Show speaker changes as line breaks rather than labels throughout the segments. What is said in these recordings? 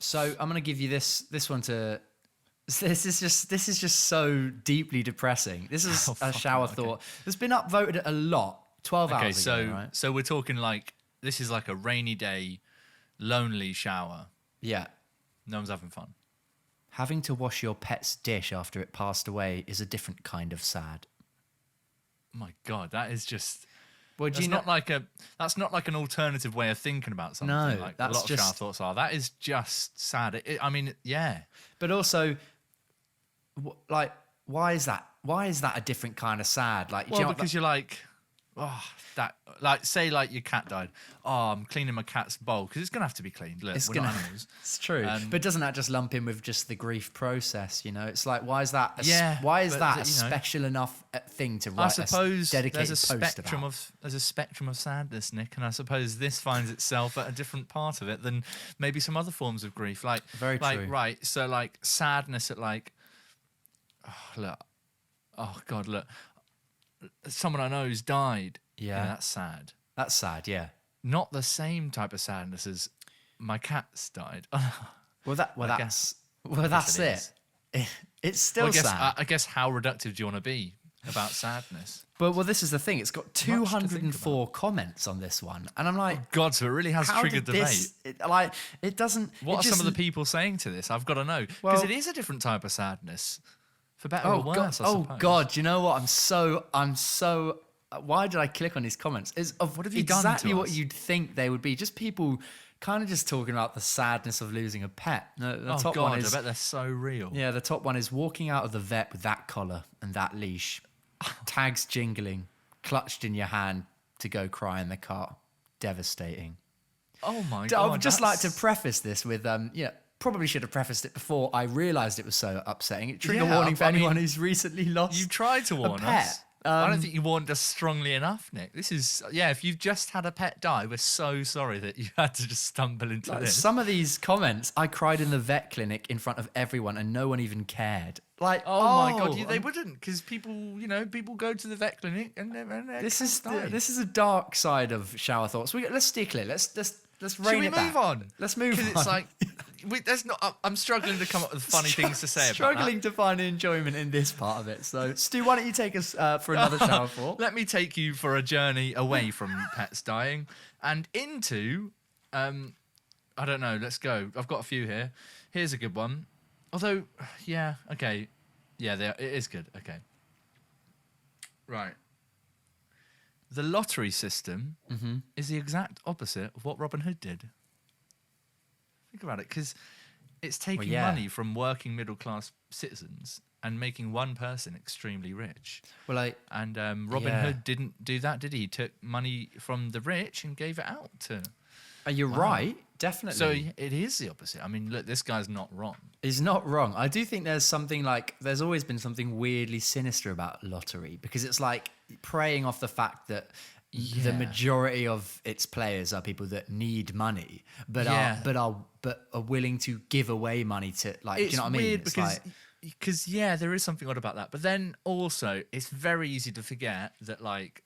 So I'm going to give you this one to. This is just so deeply depressing. This is a shower thought. It's been upvoted a lot. 12 hours ago, right?
So we're talking like this is like a rainy day, lonely shower.
Yeah.
No one's having fun.
Having to wash your pet's dish after it passed away is a different kind of sad.
Oh my God, that is just.
Well,
That's not like an alternative way of thinking about something.
No,
like
that's
a lot of shower thoughts are. That is just sad. I mean, yeah.
But also, like, why is that? Why is that a different kind of sad? Like,
Well, because you're like, oh, that, like, say, like, your cat died. Oh, I'm cleaning my cat's bowl because it's gonna have to be cleaned. Look, we're not animals.
It's true, but doesn't that just lump in with just the grief process? You know, it's like, why is that? A special enough thing to write?
I suppose
a dedicated
there's a
post
spectrum
about?
there's a spectrum of sadness, Nick, and I suppose this finds itself at a different part of it than maybe some other forms of grief. Like,
Very true.
Right. So, like, sadness at like, look, someone I know who's died.
Yeah,
that's sad.
That's sad. Yeah.
Not the same type of sadness as my cat's died.
That's it. It's still sad.
I guess how reductive do you want to be about sadness?
But this is the thing. It's got 204 comments on this one, and I'm like,
oh God, so it really has triggered debate.
It doesn't.
What are some of the people saying to this? I've got to know because it is a different type of sadness, for better or worse. I suppose.
Oh God, you know what? I'm so. Why did I click on these comments?
What have you
exactly
done to
what
us?
you'd think they would be. Just people kind of just talking about the sadness of losing a pet. The top one is,
I bet they're so real.
Yeah, the top one is walking out of the vet with that collar and that leash, tags jingling, clutched in your hand to go cry in the car. Devastating.
Oh my God.
I would just like to preface this with, probably should have prefaced it before I realised it was so upsetting. Trigger warning for anyone who's recently lost.
You tried to warn
a pet.
us. I don't think you warned us strongly enough, Nick. This is, if you've just had a pet die, we're so sorry that you had to just stumble into this.
Some of these comments, I cried in the vet clinic in front of everyone and no one even cared. Like,
oh my God, they wouldn't, because people go to the vet clinic and
this is a dark side of shower thoughts. Let's steer clear. Let's rein it back.
Move on?
Let's move on.
Because it's like, I'm struggling to come up with funny things to say about that.
Struggling to find enjoyment in this part of it. So, Stu, why don't you take us for another shower thought?
Let me take you for a journey away from pets dying and into, I don't know, let's go. I've got a few here. Here's a good one. Although, okay. Yeah, it is good. Okay. Right. The lottery system is the exact opposite of what Robin Hood did. Think about it, because it's taking money from working middle-class citizens and making one person extremely rich. Robin Hood didn't do that, did he? He took money from the rich and gave it out to...
You're right, definitely.
So it is the opposite. I mean, look, this guy's not wrong.
He's not wrong. I do think there's always been something weirdly sinister about lottery, because it's like preying off the fact that the majority of its players are people that need money, but are willing to give away money to, like, do you know what I mean?
Weird because there is something odd about that. But then also, it's very easy to forget that, like,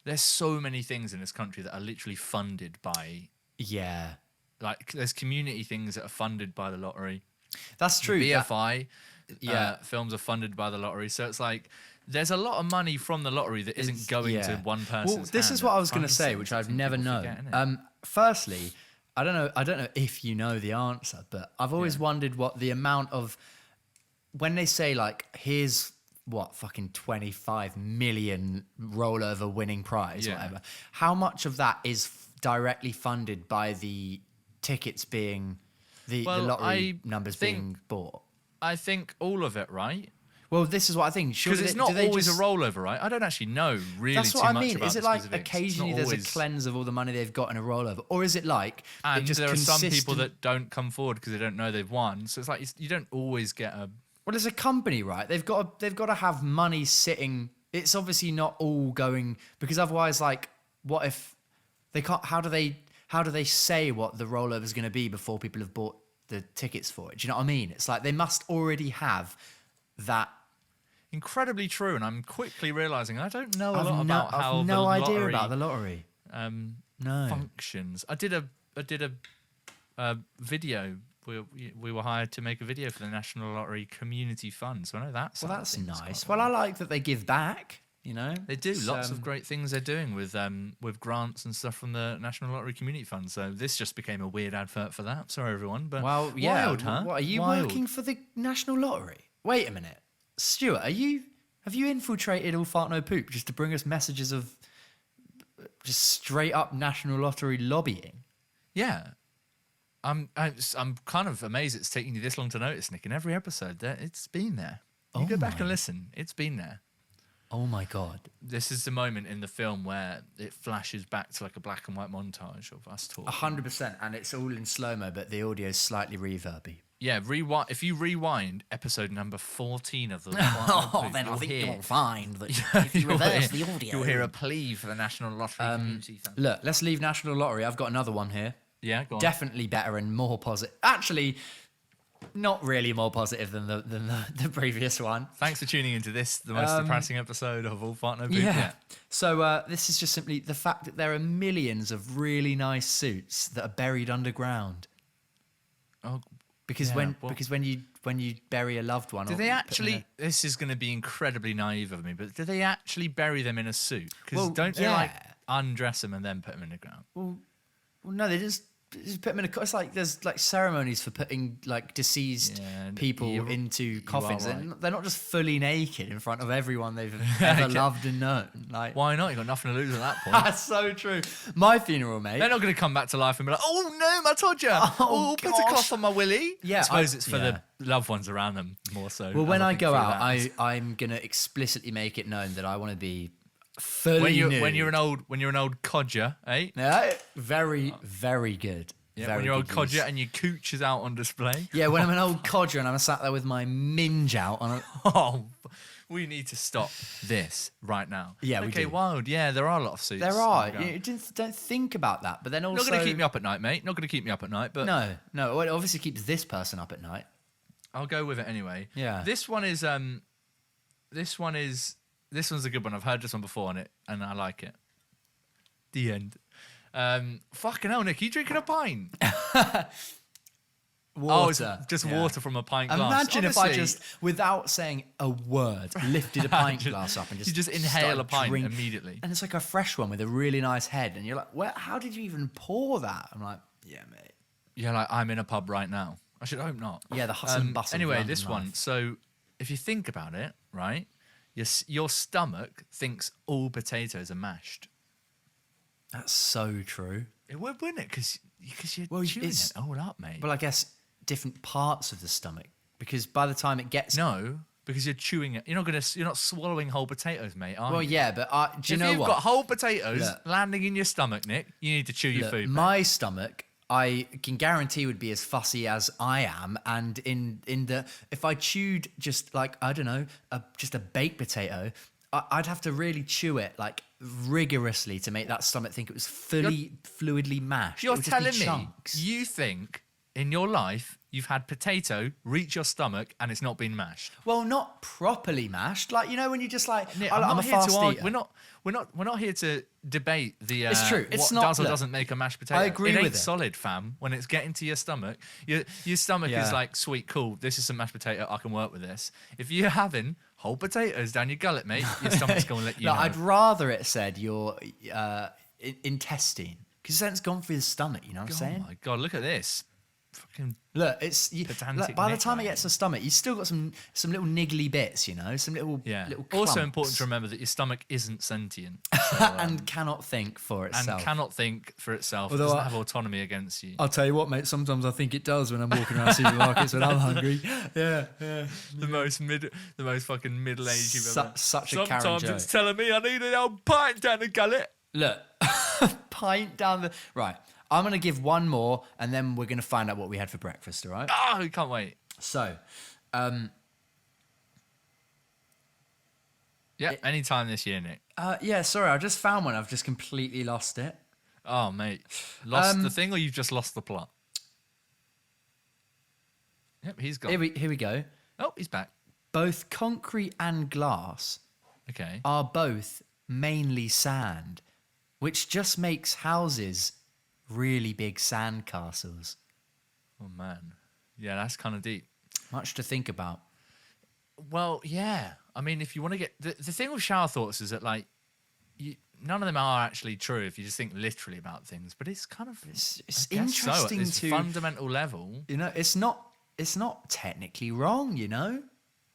there's so many things in this country that are literally funded by... Yeah. Like, there's community things that are funded by the lottery.
That's true.
The BFI films are funded by the lottery. So it's like, there's a lot of money from the lottery that isn't going to one person's
Well, this is what I was going to say, which I've never known. Firstly, I don't know if you know the answer, but I've always wondered what the amount of... When they say, like, here's... fucking 25 million rollover winning prize, whatever. How much of that is directly funded by the tickets being, the lottery numbers being bought?
I think all of it, right?
Well, this is what I think.
Because it's not always a rollover, right? I don't actually know really
That's
too
what I
much
mean.
about
Is it
the
like
specifics.
occasionally there's a cleanse of all the money they've got in a rollover? Or is it like...
And there are some people that don't come forward because they don't know they've won. So it's like you don't always get a...
Well, as a company, right? They've got to have money sitting. It's obviously not all going, because otherwise, like, what if they can't? How do they say what the rollover is going to be before people have bought the tickets for it? Do you know what I mean? It's like they must already have that.
Incredibly true, and I'm quickly realizing I don't know a lot about how
I've
the
no
lottery,
idea about the lottery.
Functions. I did a video we were hired to make a video for the National Lottery Community Fund. So I know that's
nice. Well, I like that they give back. You know,
they do lots of great things they're doing with grants and stuff from the National Lottery Community Fund. So this just became a weird advert for that. Sorry, everyone, but wild, huh?
What, are you working for the National Lottery? Wait a minute, Stuart. Have you infiltrated All Fart No Poop just to bring us messages of just straight up National Lottery lobbying?
Yeah. I'm kind of amazed it's taking you this long to notice, Nick. In every episode, it's been there. You go back and listen. It's been there.
Oh my God.
This is the moment in the film where it flashes back to like a black and white montage of us talking.
100%, and it's all in slow-mo, but the audio is slightly reverby.
Yeah, if you rewind episode number 14 of the
then I think you'll find that if you reverse the audio...
You'll hear a plea for the National Lottery Community Fund.
Look, let's leave National Lottery. I've got another one here.
Yeah, go on.
Definitely better and more positive. Actually... not really more positive than the previous one.
Thanks for tuning into this, the most depressing episode of All Fart No Poop.
Yeah. So this is just simply the fact that there are millions of really nice suits that are buried underground.
Oh,
because when you bury a loved one,
do they actually? This is going to be incredibly naive of me, but do they actually bury them in a suit? Because don't they like undress them and then put them in the ground?
Well, no, they just put them in a. It's like there's like ceremonies for putting like deceased people into coffins, and they're not just fully naked in front of everyone they've ever loved and known. Like,
why not? You got nothing to lose at that point.
That's so true. My funeral, mate.
They're not going to come back to life and be like, "Oh no, my Todger! Oh, put a cloth on my willy."
Yeah,
I suppose it's for the loved ones around them more so.
Well, when I go out, I'm going to explicitly make it known that I want to be fully nude.
When you're an old codger, eh?
Yeah, very, very good.
Yeah, when you're old codger and your cooch is out on display.
Yeah, when I'm an old codger and I'm sat there with my minge out on a...
Oh, we need to stop this right now.
Yeah, we do.
Wild. Yeah, there are a lot of suits.
There are. You don't think about that, but then also...
Not going to keep me up at night, mate. Not going to keep me up at night, but...
No. Well, it obviously keeps this person up at night.
I'll go with it anyway.
Yeah.
This one's a good one. I've heard this one before and I like it. The end. Fucking hell, Nick, are you drinking a pint?
Water.
Oh, just water from a pint glass.
Imagine if I just, without saying a word, lifted a pint glass up and just...
You just inhale a pint immediately.
And it's like a fresh one with a really nice head. And you're like, how did you even pour that? I'm like, yeah, mate.
Yeah, like, I'm in a pub right now. I should hope not.
Yeah, the hustle and bustle.
Anyway, this one. So, if you think about it, right, your stomach thinks all potatoes are mashed.
That's so true.
It would, wouldn't it? Because you're chewing it all up, mate.
Well, I guess different parts of the stomach, because by the time it gets...
No, because you're chewing it. You're not swallowing whole potatoes, mate, are you?
Well, yeah, but do you know what?
If you've got whole potatoes landing in your stomach, Nick, you need to chew your food.
My stomach, I can guarantee, would be as fussy as I am, and if I chewed just like, I don't know, just a baked potato, I'd have to really chew it like rigorously to make that stomach think it was fully fluidly mashed.
You're telling me you think in your life you've had potato reach your stomach and it's not been mashed?
Well, not properly mashed. Like, you know, when you just like,
Nick,
I'm a fast eater.
We're not here to debate the
it's true. It's
what
not,
does or doesn't make a mashed potato.
I agree with it.
It's solid, fam. When it's getting to your stomach, your stomach is like, sweet, cool. This is some mashed potato. I can work with this. If you're having whole potatoes down your gullet, mate, your stomach's going to let you know.
I'd rather it said your intestine, because then it's gone through the stomach. You know what I'm saying?
Oh my god, look at this. Fucking
look, it's by the time it gets to the stomach, you've still got some little niggly bits, you know, some little little clumps.
Also important to remember that your stomach isn't sentient so,
and cannot think for itself.
Although it doesn't have autonomy against you.
I'll tell you what, mate. Sometimes I think it does when I'm walking around supermarkets when I'm hungry. Yeah.
The most fucking middle-aged you've ever.
Such a Karen joke.
Sometimes it's telling me I need an old pint down the gullet.
Look, pint down the right. I'm going to give one more, and then we're going to find out what we had for breakfast, all right?
Oh, we can't wait.
So,
anytime this year, Nick.
Yeah, sorry, I just found one. I've just completely lost it.
Oh, mate. Lost the thing, or you've just lost the plot? Yep, he's gone.
Here we go.
Oh, he's back.
Both concrete and glass are both mainly sand, which just makes houses... really big sand castles.
Oh man. Yeah, that's kind of deep.
Much to think about.
Well, yeah. I mean, if you want to get the thing with shower thoughts is that like none of them are actually true if you just think literally about things. But it's kind of
It's
I guess
interesting
at this
to
fundamental level.
You know, it's not technically wrong, you know?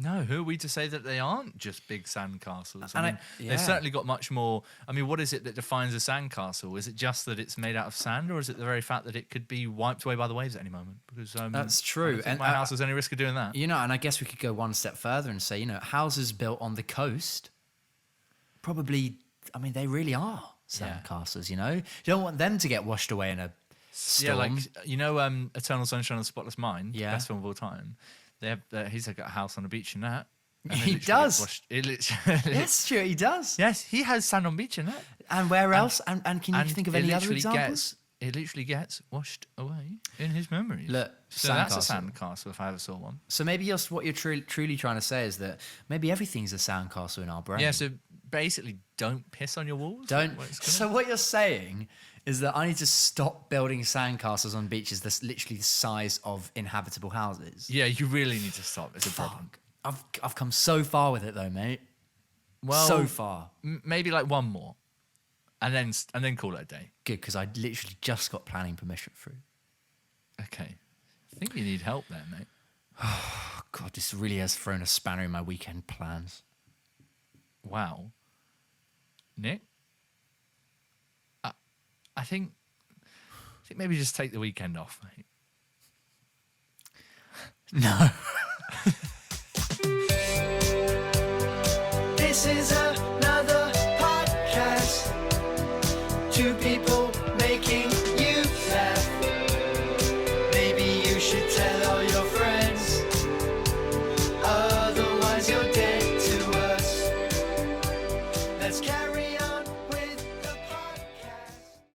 No, who are we to say that they aren't just big sandcastles? I
And
mean,
yeah.
they've certainly got much more. I mean, what is it that defines a sandcastle? Is it just that it's made out of sand, or is it the very fact that it could be wiped away by the waves at any moment? Because
That's
I
true.
don't think
And
my house has any risk of doing that.
You know, and I guess we could go one step further and say, you know, houses built on the coast, probably, I mean, they really are sandcastles, you know? You don't want them to get washed away in a storm.
Yeah, like, you know, Eternal Sunshine of the Spotless Mind,
Yeah.
best film of all time. He's got a house on a beach in that. And
He
it literally
does.
gets washed- It literally,
Yes, sure, he does.
yes, he has sand on beach in that.
And where else? And can you
And
think of
it
any other
literally
examples?
It literally gets washed away in his memories.
Look,
so that's a
sandcastle.
sandcastle if I ever saw one.
So maybe what you're truly trying to say is that maybe everything's a sandcastle in our brain.
Yeah, so basically don't piss on your walls.
Don't.
What it's
So what you're saying is that I need to stop building sandcastles on beaches that's literally the size of inhabitable houses.
yeah, you really need to stop. It's a problem.
Fuck. I've come so far with it though, mate.
Well,
So far.
Maybe like one more, and then call it a day.
Good, because I literally just got planning permission through.
Okay, I think you need help there, mate.
Oh, God, this really has thrown a spanner in my weekend plans.
Wow, Nick. I think maybe just take the weekend off, mate.
No.